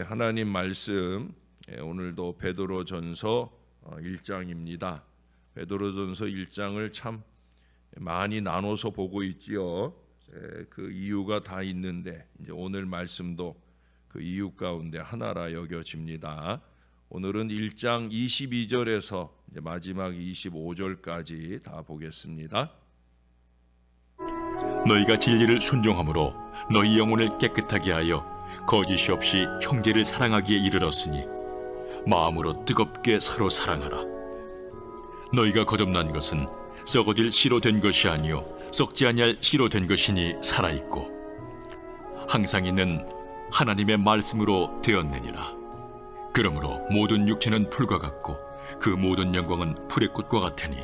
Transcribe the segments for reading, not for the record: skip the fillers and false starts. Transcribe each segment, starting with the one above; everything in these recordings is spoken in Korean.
하나님 말씀 오늘도 베드로전서 1장입니다. 베드로전서 1장을 참 많이 나눠서 보고 있지요. 그 이유가 다 있는데 이제 오늘 말씀도 그 이유 가운데 하나라 여겨집니다. 오늘은 1장 22절에서 마지막 25절까지 다 보겠습니다. 너희가 진리를 순종함으로 너희 영혼을 깨끗하게 하여 거짓이 없이 형제를 사랑하기에 이르렀으니 마음으로 뜨겁게 서로 사랑하라. 너희가 거듭난 것은 썩어질 씨로 된 것이 아니요 썩지 아니할 씨로 된 것이니 살아있고 항상 있는 하나님의 말씀으로 되었느니라. 그러므로 모든 육체는 풀과 같고 그 모든 영광은 풀의 꽃과 같으니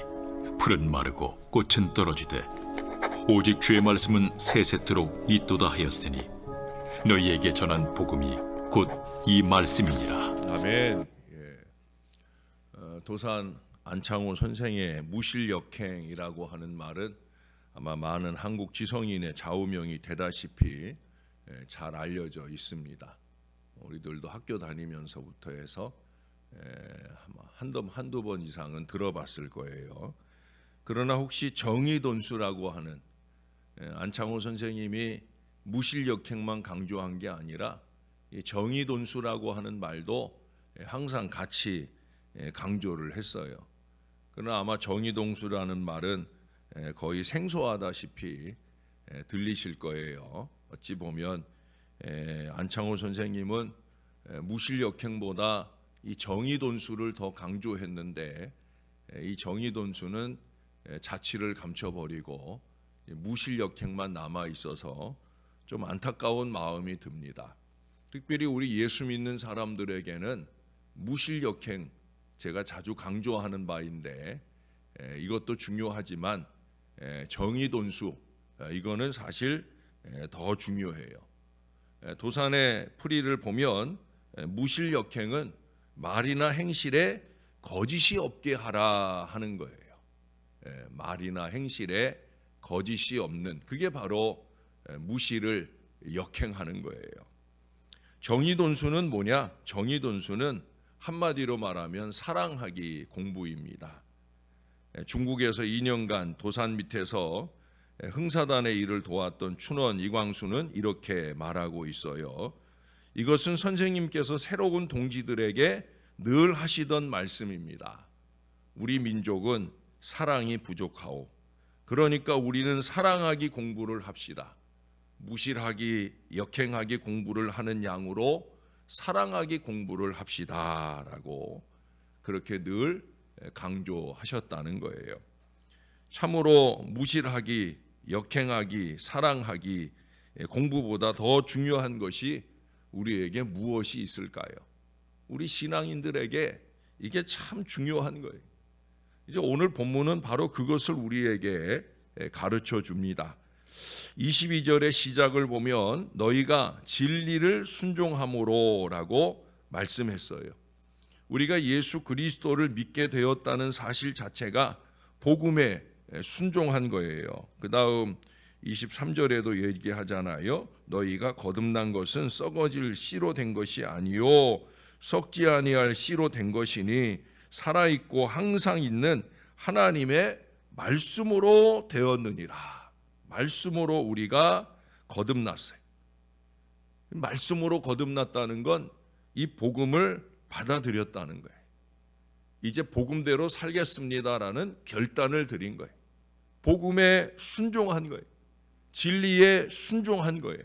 풀은 마르고 꽃은 떨어지되 오직 주의 말씀은 세세토록 있도다 하였으니 너희에게 전한 복음이 곧 이 말씀이니라. 아멘. 도산 안창호 선생의 무실역행이라고 하는 말은 아마 많은 한국 지성인의 좌우명이 되다시피 잘 알려져 있습니다. 우리들도 학교 다니면서부터 해서 한두 번 이상은 들어봤을 거예요. 그러나 혹시 정의돈수라고 하는 안창호 선생님이 무실역행만 강조한 게 아니라 정의돈수라고 하는 말도 항상 같이 강조를 했어요. 그러나 아마 정의돈수라는 말은 거의 생소하다시피 들리실 거예요. 어찌 보면 안창호 선생님은 무실역행보다 이 정의돈수를 더 강조했는데 이 정의돈수는 자취를 감춰버리고 무실역행만 남아 있어서 좀 안타까운 마음이 듭니다. 특별히 우리 예수 믿는 사람들에게는 무실역행, 제가 자주 강조하는 바인데 이것도 중요하지만 정의돈수, 이거는 사실 더 중요해요. 도산의 풀이를 보면 무실역행은 말이나 행실에 거짓이 없게 하라 하는 거예요. 말이나 행실에 거짓이 없는, 그게 바로 무실을 역행하는 거예요. 정의돈수는 뭐냐? 정의돈수는 한마디로 말하면 사랑하기 공부입니다. 중국에서 2년간 도산 밑에서 흥사단의 일을 도왔던 춘원 이광수는 이렇게 말하고 있어요. 이것은 선생님께서 새로운 동지들에게 늘 하시던 말씀입니다. 우리 민족은 사랑이 부족하오. 그러니까 우리는 사랑하기 공부를 합시다. 무실하기, 역행하기 공부를 하는 양으로 사랑하기 공부를 합시다라고 그렇게 늘 강조하셨다는 거예요. 참으로 무실하기, 역행하기, 사랑하기 공부보다 더 중요한 것이 우리에게 무엇이 있을까요? 우리 신앙인들에게 이게 참 중요한 거예요. 이제 오늘 본문은 바로 그것을 우리에게 가르쳐 줍니다. 22절의 시작을 보면 너희가 진리를 순종함으로라고 말씀했어요. 우리가 예수 그리스도를 믿게 되었다는 사실 자체가 복음에 순종한 거예요. 그 다음 23절에도 얘기하잖아요. 너희가 거듭난 것은 썩어질 씨로 된 것이 아니요 썩지 아니할 씨로 된 것이니 살아있고 항상 있는 하나님의 말씀으로 되었느니라. 말씀으로 우리가 거듭났어요. 말씀으로 거듭났다는 건 이 복음을 받아들였다는 거예요. 이제 복음대로 살겠습니다라는 결단을 드린 거예요. 복음에 순종한 거예요. 진리에 순종한 거예요.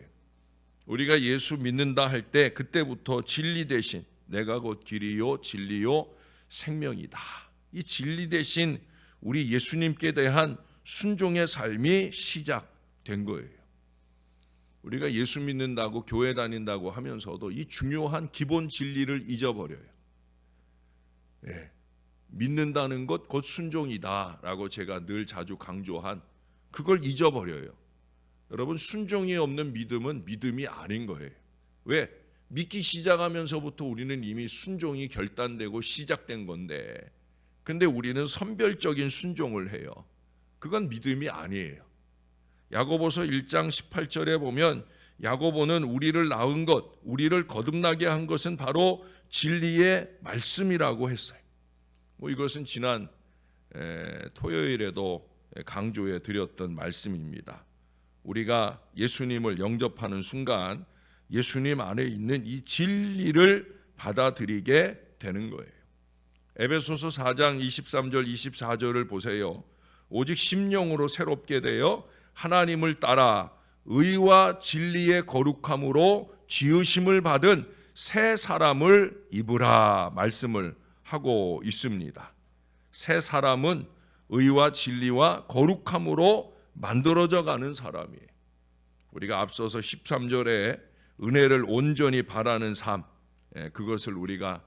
우리가 예수 믿는다 할 때 그때부터 진리 대신 내가 곧 길이요 진리요 생명이다. 이 진리 대신 우리 예수님께 대한 순종의 삶이 시작된 거예요. 우리가 예수 믿는다고 교회 다닌다고 하면서도 이 중요한 기본 진리를 잊어버려요. 믿는다는 것 곧 순종이다라고 제가 늘 자주 강조한 그걸 잊어버려요. 여러분, 순종이 없는 믿음은 믿음이 아닌 거예요. 왜? 믿기 시작하면서부터 우리는 이미 순종이 결단되고 시작된 건데, 근데 우리는 선별적인 순종을 해요. 그건 믿음이 아니에요. 야고보서 1장 18절에 보면 야고보는 우리를 낳은 것, 우리를 거듭나게 한 것은 바로 진리의 말씀이라고 했어요. 이것은 지난 토요일에도 강조해 드렸던 말씀입니다. 우리가 예수님을 영접하는 순간 예수님 안에 있는 이 진리를 받아들이게 되는 거예요. 에베소서 4장 23절 24절을 보세요. 오직 심령으로 새롭게 되어 하나님을 따라 의와 진리의 거룩함으로 지으심을 받은 새 사람을 입으라 말씀을 하고 있습니다. 새 사람은 의와 진리와 거룩함으로 만들어져 가는 사람이에요. 우리가 앞서서 13절에 은혜를 온전히 바라는 삶, 그것을 우리가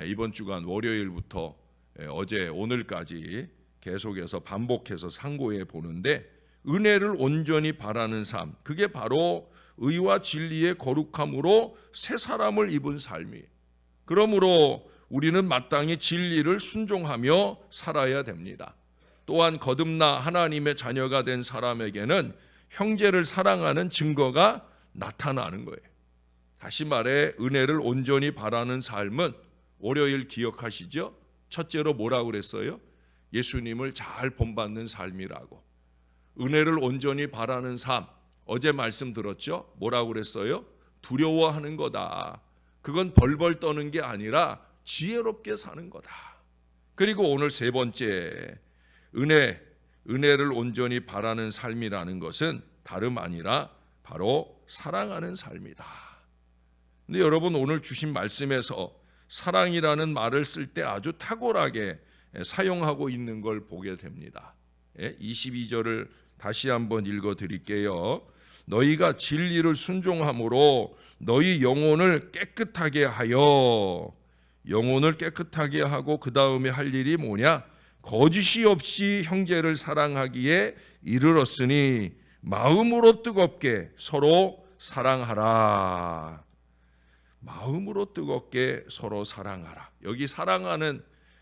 이번 주간 월요일부터 어제 오늘까지 계속해서 반복해서 상고해 보는데, 은혜를 온전히 바라는 삶, 그게 바로 의와 진리의 거룩함으로 새 사람을 입은 삶이에요. 그러므로 우리는 마땅히 진리를 순종하며 살아야 됩니다. 또한 거듭나 하나님의 자녀가 된 사람에게는 형제를 사랑하는 증거가 나타나는 거예요. 다시 말해 은혜를 온전히 바라는 삶은, 월요일 기억하시죠? 첫째로 뭐라고 그랬어요? 예수님을 잘 본받는 삶이라고. 은혜를 온전히 바라는 삶, 어제 말씀 들었죠? 뭐라고 그랬어요? 두려워하는 거다. 그건 벌벌 떠는 게 아니라 지혜롭게 사는 거다. 그리고 오늘 세 번째, 은혜를 온전히 바라는 삶이라는 것은 다름 아니라 바로 사랑하는 삶이다. 근데 여러분, 오늘 주신 말씀에서 사랑이라는 말을 쓸 때 아주 탁월하게 사용하고 있는 걸 보게 됩니다. 22절을 다시 한번 읽어 드릴게요. 너희가 진리를 순종함으로 너희 영혼을 깨끗하게 하여, 영혼을 깨끗하게 하고 그 다음에 할 일이 뭐냐? 거짓이 없이 형제를 사랑하기에 이르렀으니 마음으로 뜨겁게 서로 사랑하라. 마음으로 뜨겁게 서로 사랑하라. 여기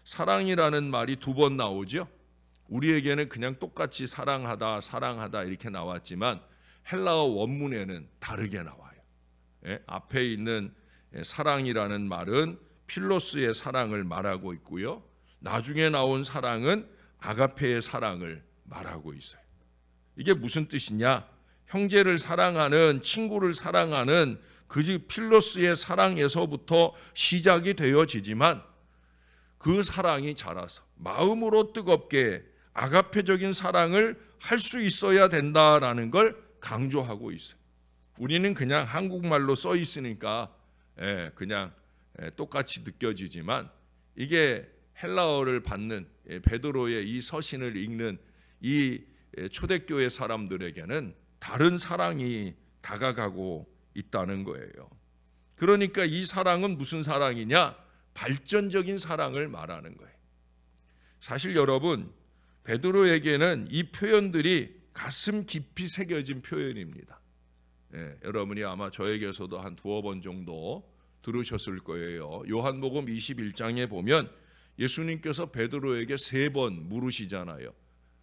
사랑이라는 말이 두 번 나오죠. 우리에게는 그냥 똑같이 사랑하다 이렇게 나왔지만 헬라어 원문에는 다르게 나와요. 앞에 있는 사랑이라는 말은 필로스의 사랑을 말하고 있고요. 나중에 나온 사랑은 아가페의 사랑을 말하고 있어요. 이게 무슨 뜻이냐? 형제를 사랑하는, 친구를 사랑하는 그 필로스의 사랑에서부터 시작이 되어지지만, 그 사랑이 자라서 마음으로 뜨겁게 아가페적인 사랑을 할 수 있어야 된다라는 걸 강조하고 있어요. 우리는 그냥 한국말로 써 있으니까 그냥 똑같이 느껴지지만, 이게 헬라어를 받는 베드로의 이 서신을 읽는 이 초대교회 사람들에게는 다른 사랑이 다가가고 있다는 거예요. 그러니까 이 사랑은 무슨 사랑이냐? 발전적인 사랑을 말하는 거예요. 사실 여러분, 베드로에게는 이 표현들이 가슴 깊이 새겨진 표현입니다. 여러분이 아마 저에게서도 한 두어 번 정도 들으셨을 거예요. 요한복음 21장에 보면 예수님께서 베드로에게 3번 물으시잖아요.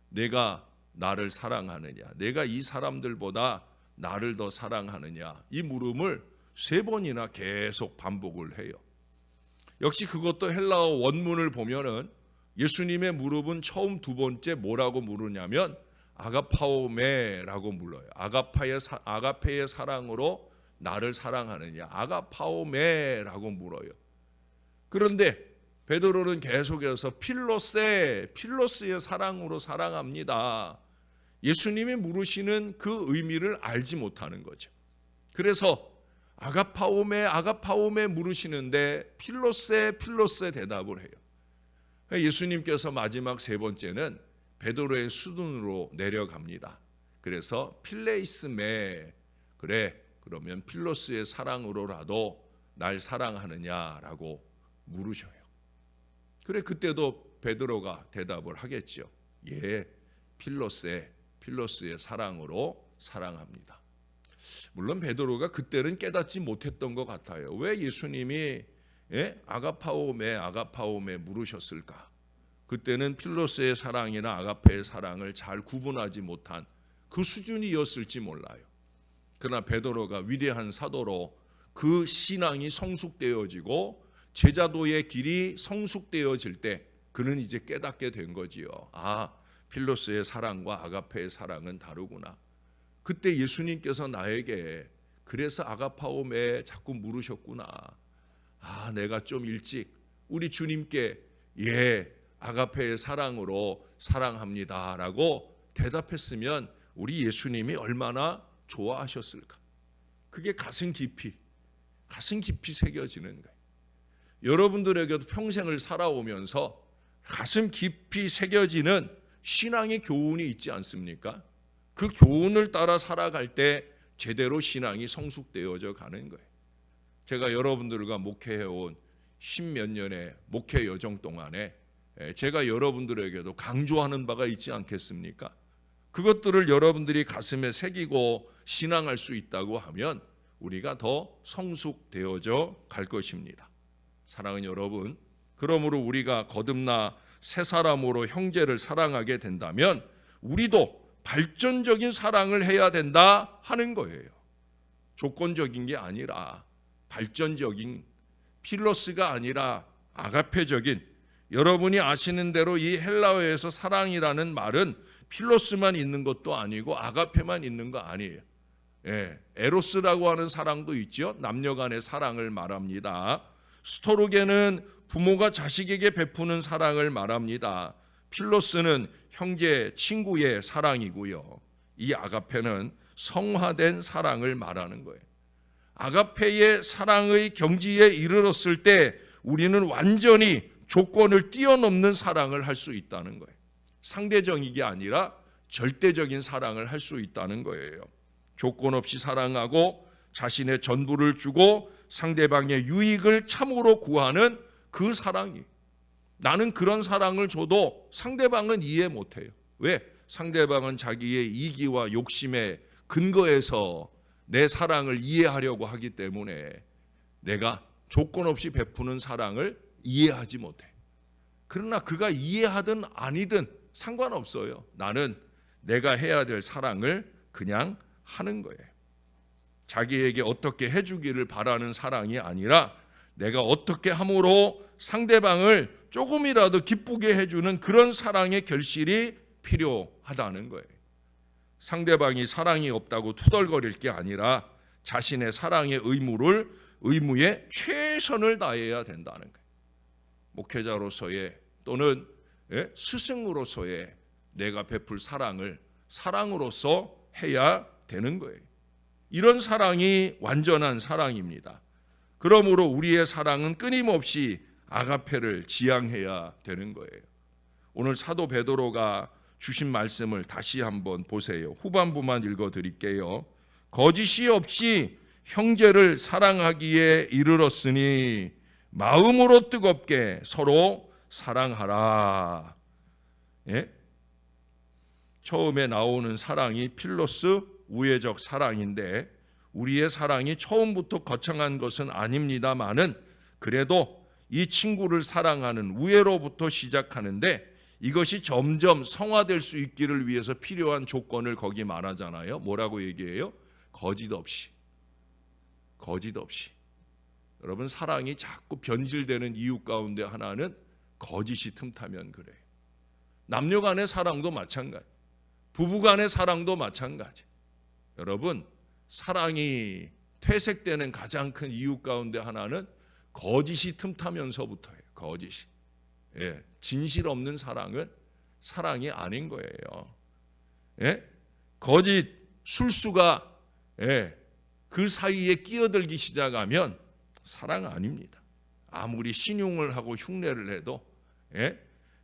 내가 나를 사랑하느냐? 내가 이 사람들보다 나를 더 사랑하느냐? 이 물음을 3번이나 계속 반복을 해요. 역시 그것도 헬라어 원문을 보면은 예수님의 물음은 처음 두 번째 뭐라고 물으냐면 아가파오메라고 물어요. 아가페의 사랑으로 나를 사랑하느냐? 아가파오메라고 물어요. 그런데 베드로는 계속해서 필로스의 사랑으로 사랑합니다. 예수님이 물으시는 그 의미를 알지 못하는 거죠. 그래서 아가파오메 물으시는데 필로세 대답을 해요. 예수님께서 마지막 세 번째는 베드로의 수준으로 내려갑니다. 그래서 필레이스메, 그래 그러면 필로스의 사랑으로라도 날 사랑하느냐라고 물으셔요. 그래 그때도 베드로가 대답을 하겠죠. 예, 필로스의 사랑으로 사랑합니다. 물론 베드로가 그때는 깨닫지 못했던 것 같아요. 왜 예수님이 아가파오메 물으셨을까? 그때는 필로스의 사랑이나 아가페의 사랑을 잘 구분하지 못한 그 수준이었을지 몰라요. 그러나 베드로가 위대한 사도로 그 신앙이 성숙되어지고 제자도의 길이 성숙되어질 때 그는 이제 깨닫게 된 거지요. 아, 필로스의 사랑과 아가페의 사랑은 다르구나. 그때 예수님께서 나에게 그래서 아가파오메 자꾸 물으셨구나. 아, 내가 좀 일찍 우리 주님께 아가페의 사랑으로 사랑합니다라고 대답했으면 우리 예수님이 얼마나 좋아하셨을까. 그게 가슴 깊이 새겨지는 거예요. 여러분들에게도 평생을 살아오면서 가슴 깊이 새겨지는 신앙의 교훈이 있지 않습니까? 그 교훈을 따라 살아갈 때 제대로 신앙이 성숙되어져 가는 거예요. 제가 여러분들과 목회해온 10몇 년의 목회 여정 동안에 제가 여러분들에게도 강조하는 바가 있지 않겠습니까? 그것들을 여러분들이 가슴에 새기고 신앙할 수 있다고 하면 우리가 더 성숙되어져 갈 것입니다. 사랑하는 여러분, 그러므로 우리가 거듭나 새 사람으로 형제를 사랑하게 된다면 우리도 발전적인 사랑을 해야 된다 하는 거예요. 조건적인 게 아니라 발전적인, 필로스가 아니라 아가페적인, 여러분이 아시는 대로 이 헬라어에서 사랑이라는 말은 필로스만 있는 것도 아니고 아가페만 있는 거 아니에요. 에로스라고 하는 사랑도 있죠. 남녀 간의 사랑을 말합니다. 스토르게는 부모가 자식에게 베푸는 사랑을 말합니다. 필로스는 형제, 친구의 사랑이고요. 이 아가페는 성화된 사랑을 말하는 거예요. 아가페의 사랑의 경지에 이르렀을 때 우리는 완전히 조건을 뛰어넘는 사랑을 할 수 있다는 거예요. 상대적인 게 아니라 절대적인 사랑을 할 수 있다는 거예요. 조건 없이 사랑하고 자신의 전부를 주고 상대방의 유익을 참으로 구하는 그 사랑이, 나는 그런 사랑을 줘도 상대방은 이해 못해요. 왜? 상대방은 자기의 이기와 욕심의 근거에서 내 사랑을 이해하려고 하기 때문에 내가 조건 없이 베푸는 사랑을 이해하지 못해. 그러나 그가 이해하든 아니든 상관없어요. 나는 내가 해야 될 사랑을 그냥 하는 거예요. 자기에게 어떻게 해주기를 바라는 사랑이 아니라 내가 어떻게 함으로 상대방을 조금이라도 기쁘게 해주는 그런 사랑의 결실이 필요하다는 거예요. 상대방이 사랑이 없다고 투덜거릴 게 아니라 자신의 사랑의 의무에 최선을 다해야 된다는 거예요. 목회자로서의 또는 스승으로서의 내가 베풀 사랑을 사랑으로서 해야 되는 거예요. 이런 사랑이 완전한 사랑입니다. 그러므로 우리의 사랑은 끊임없이 아가페를 지향해야 되는 거예요. 오늘 사도 베드로가 주신 말씀을 다시 한번 보세요. 후반부만 읽어드릴게요. 거짓이 없이 형제를 사랑하기에 이르렀으니 마음으로 뜨겁게 서로 사랑하라. 처음에 나오는 사랑이 필로스 우애적 사랑인데 우리의 사랑이 처음부터 거창한 것은 아닙니다만은 그래도 이 친구를 사랑하는 우애로부터 시작하는데 이것이 점점 성화될 수 있기를 위해서 필요한 조건을 거기 말하잖아요. 뭐라고 얘기해요? 거짓 없이. 여러분, 사랑이 자꾸 변질되는 이유 가운데 하나는 거짓이 틈타면 그래요. 남녀 간의 사랑도 마찬가지, 부부 간의 사랑도 마찬가지. 여러분, 사랑이 퇴색되는 가장 큰 이유 가운데 하나는 거짓이 틈타면서부터예요. 거짓이. 진실 없는 사랑은 사랑이 아닌 거예요. 거짓, 술수가 그 사이에 끼어들기 시작하면 사랑 아닙니다. 아무리 신용을 하고 흉내를 해도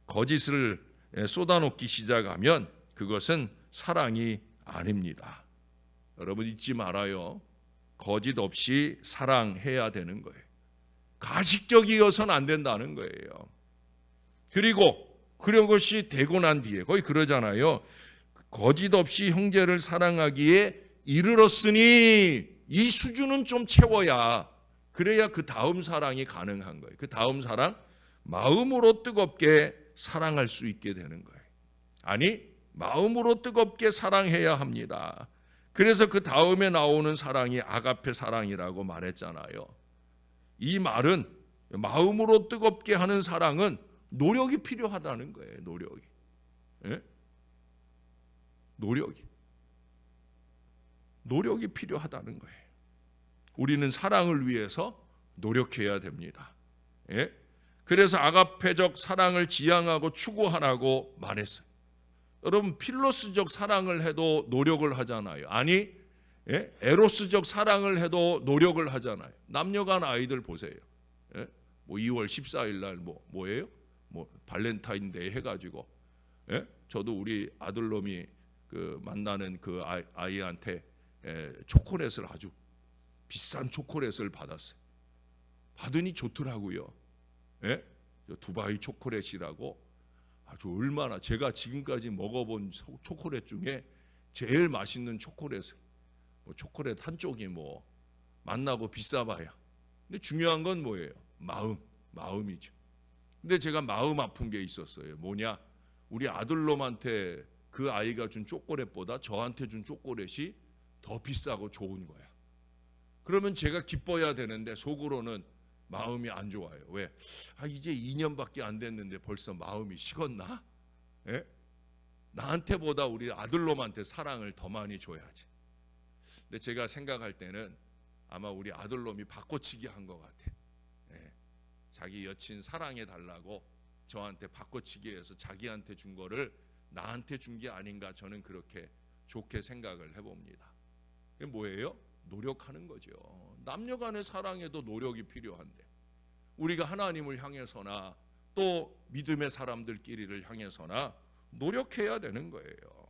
거짓을 쏟아놓기 시작하면 그것은 사랑이 아닙니다. 여러분, 잊지 말아요. 거짓 없이 사랑해야 되는 거예요. 가식적이어서는 안 된다는 거예요. 그리고 그런 것이 되고 난 뒤에 거의 그러잖아요. 거짓 없이 형제를 사랑하기에 이르렀으니 이 수준은 좀 채워야, 그래야 그 다음 사랑이 가능한 거예요. 그 다음 사랑, 마음으로 뜨겁게 사랑할 수 있게 되는 거예요. 아니, 마음으로 뜨겁게 사랑해야 합니다. 그래서 그 다음에 나오는 사랑이 아가페 사랑이라고 말했잖아요. 이 말은 마음으로 뜨겁게 하는 사랑은 노력이 필요하다는 거예요. 노력이. 예? 노력이 필요하다는 거예요. 우리는 사랑을 위해서 노력해야 됩니다. 예? 그래서 아가페적 사랑을 지향하고 추구하라고 말했어요. 여러분, 필로스적 사랑을 해도 노력을 하잖아요. 아니, 예? 에로스적 사랑을 해도 노력을 하잖아요. 남녀간 아이들 보세요. 예? 뭐 2월 14일 날 뭐예요? 뭐 발렌타인데이 해가지고, 예? 저도 우리 아들놈이 그 만나는 그 아이한테 초콜릿을, 아주 비싼 초콜릿을 받았어요. 받으니 좋더라고요. 예? 두바이 초콜릿이라고 아주 얼마나, 제가 지금까지 먹어본 초콜릿 중에 제일 맛있는 초콜릿을, 뭐 초콜릿 한쪽이 뭐 만나고 비싸봐야. 근데 중요한 건 뭐예요? 마음이죠. 근데 제가 마음 아픈 게 있었어요. 뭐냐? 우리 아들놈한테 그 아이가 준 초콜릿보다 저한테 준 초콜릿이 더 비싸고 좋은 거야. 그러면 제가 기뻐야 되는데 속으로는 마음이 안 좋아요. 왜? 이제 2년밖에 안 됐는데 벌써 마음이 식었나? 예? 나한테보다 우리 아들놈한테 사랑을 더 많이 줘야지. 근데 제가 생각할 때는 아마 우리 아들놈이 바꿔치기 한 것 같아. 예. 자기 여친 사랑해 달라고 저한테 바꿔치기 해서 자기한테 준 거를 나한테 준 게 아닌가, 저는 그렇게 좋게 생각을 해봅니다. 이게 뭐예요? 노력하는 거죠. 남녀 간의 사랑에도 노력이 필요한데, 우리가 하나님을 향해서나 또 믿음의 사람들끼리를 향해서나 노력해야 되는 거예요.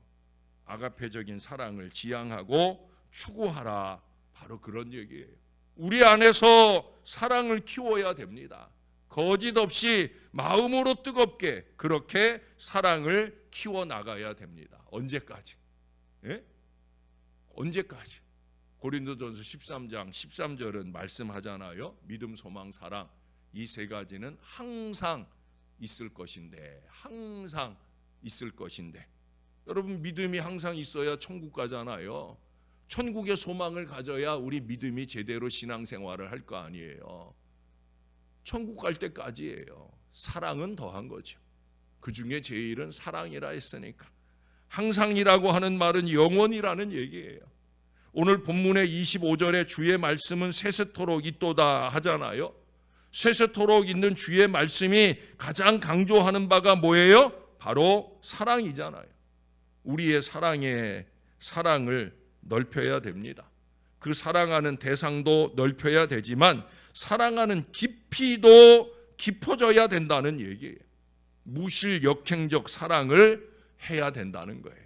아가페적인 사랑을 지향하고 추구하라, 바로 그런 얘기예요. 우리 안에서 사랑을 키워야 됩니다. 거짓 없이 마음으로 뜨겁게 그렇게 사랑을 키워나가야 됩니다. 언제까지? 예? 언제까지? 고린도전서 13장 13절은 말씀하잖아요. 믿음, 소망, 사랑, 이 세 가지는 항상 있을 것인데, 항상 있을 것인데, 여러분, 믿음이 항상 있어야 천국 가잖아요. 천국의 소망을 가져야 우리 믿음이 제대로 신앙생활을 할 거 아니에요. 천국 갈 때까지예요. 사랑은 더한 거죠. 그 중에 제일은 사랑이라 했으니까. 항상이라고 하는 말은 영원이라는 얘기예요. 오늘 본문의 25절에 주의 말씀은 세세토록 있도다 하잖아요. 세세토록 있는 주의 말씀이 가장 강조하는 바가 뭐예요? 바로 사랑이잖아요. 우리의 사랑을 넓혀야 됩니다. 그 사랑하는 대상도 넓혀야 되지만 사랑하는 깊이도 깊어져야 된다는 얘기예요. 무실역행적 사랑을 해야 된다는 거예요.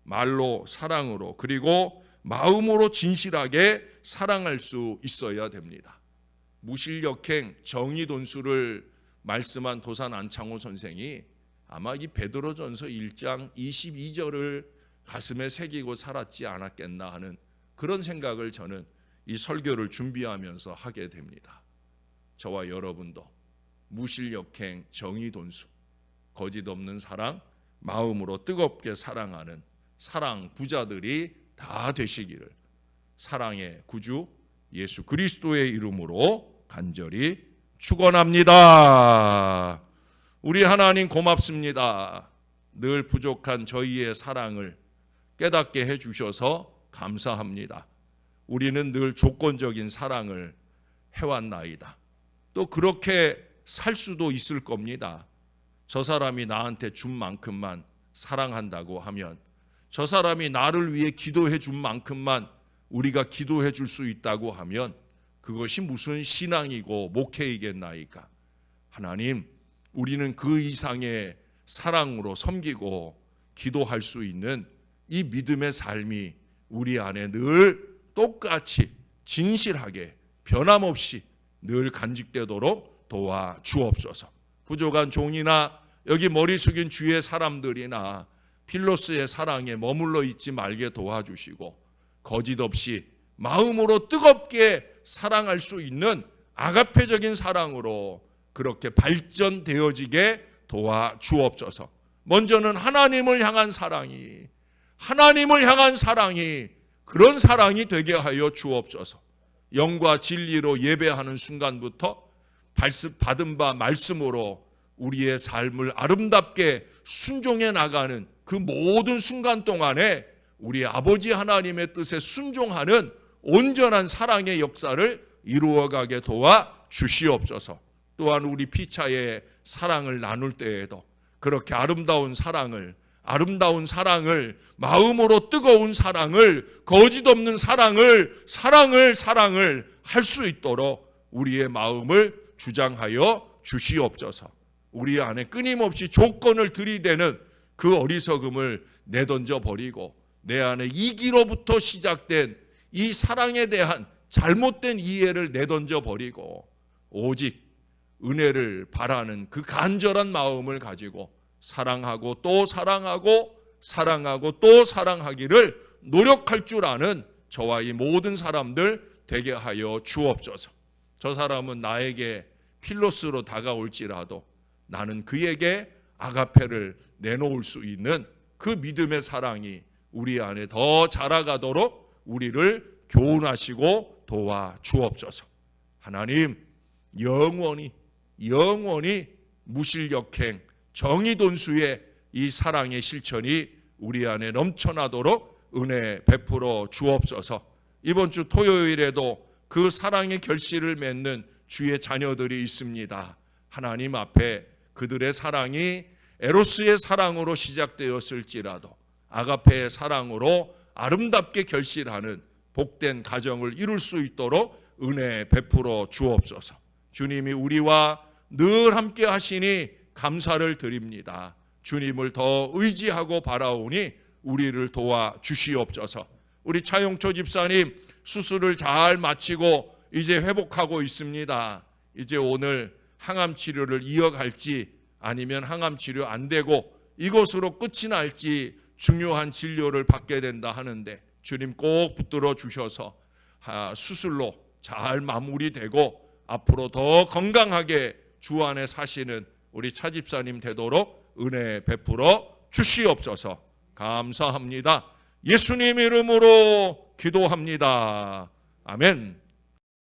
말로, 사랑으로, 그리고 마음으로 진실하게 사랑할 수 있어야 됩니다. 무실역행, 정의돈수를 말씀한 도산 안창호 선생이 아마 이 베드로전서 1장 22절을 가슴에 새기고 살았지 않았겠나 하는 그런 생각을 저는 이 설교를 준비하면서 하게 됩니다. 저와 여러분도 무실역행, 정의돈수, 거짓 없는 사랑, 마음으로 뜨겁게 사랑하는 사랑 부자들이 다 되시기를 사랑의 구주 예수 그리스도의 이름으로 간절히 축원합니다. 우리 하나님 고맙습니다. 늘 부족한 저희의 사랑을 깨닫게 해주셔서 감사합니다. 우리는 늘 조건적인 사랑을 해왔나이다. 또 그렇게 살 수도 있을 겁니다. 저 사람이 나한테 준 만큼만 사랑한다고 하면, 저 사람이 나를 위해 기도해 준 만큼만 우리가 기도해 줄 수 있다고 하면 그것이 무슨 신앙이고 목회이겠나이까. 하나님, 우리는 그 이상의 사랑으로 섬기고 기도할 수 있는 이 믿음의 삶이 우리 안에 늘 똑같이 진실하게 변함없이 늘 간직되도록 도와주옵소서. 부족한 종이나 여기 머리 숙인 주의 사람들이나 필로스의 사랑에 머물러 있지 말게 도와주시고, 거짓 없이 마음으로 뜨겁게 사랑할 수 있는 아가페적인 사랑으로 그렇게 발전되어지게 도와주옵소서. 먼저는 하나님을 향한 사랑이 그런 사랑이 되게 하여 주옵소서. 영과 진리로 예배하는 순간부터 받은 바 말씀으로 우리의 삶을 아름답게 순종해 나가는 그 모든 순간 동안에 우리 아버지 하나님의 뜻에 순종하는 온전한 사랑의 역사를 이루어가게 도와 주시옵소서. 또한 우리 피차의 사랑을 나눌 때에도 그렇게 아름다운 사랑을 마음으로 뜨거운 사랑을, 거짓 없는 사랑을 할 수 있도록 우리의 마음을 주장하여 주시옵소서. 우리 안에 끊임없이 조건을 들이대는 그 어리석음을 내던져 버리고 내 안에 이기로부터 시작된 이 사랑에 대한 잘못된 이해를 내던져 버리고 오직 은혜를 바라는 그 간절한 마음을 가지고 사랑하고 또 사랑하고 또 사랑하기를 노력할 줄 아는 저와 이 모든 사람들 되게 하여 주옵소서. 저 사람은 나에게 필로스로 다가올지라도 나는 그에게 아가페를 내놓을 수 있는 그 믿음의 사랑이 우리 안에 더 자라가도록 우리를 교훈하시고 도와 주옵소서. 하나님, 영원히 무실력행 정의돈수의 이 사랑의 실천이 우리 안에 넘쳐나도록 은혜 베풀어 주옵소서. 이번 주 토요일에도 그 사랑의 결실을 맺는 주의 자녀들이 있습니다. 하나님 앞에 그들의 사랑이 에로스의 사랑으로 시작되었을지라도 아가페의 사랑으로 아름답게 결실하는 복된 가정을 이룰 수 있도록 은혜 베풀어 주옵소서. 주님이 우리와 늘 함께 하시니 감사를 드립니다. 주님을 더 의지하고 바라오니 우리를 도와 주시옵소서. 우리 차용초 집사님 수술을 잘 마치고 이제 회복하고 있습니다. 이제 오늘 항암 치료를 이어갈지 아니면 항암 치료 안 되고 이것으로 끝이 날지 중요한 진료를 받게 된다 하는데 주님 꼭 붙들어 주셔서 수술로 잘 마무리되고 앞으로 더 건강하게 주 안에 사시는 우리 차 집사님 되도록 은혜 베풀어 주시옵소서. 감사합니다. 예수님 이름으로 기도합니다. 아멘.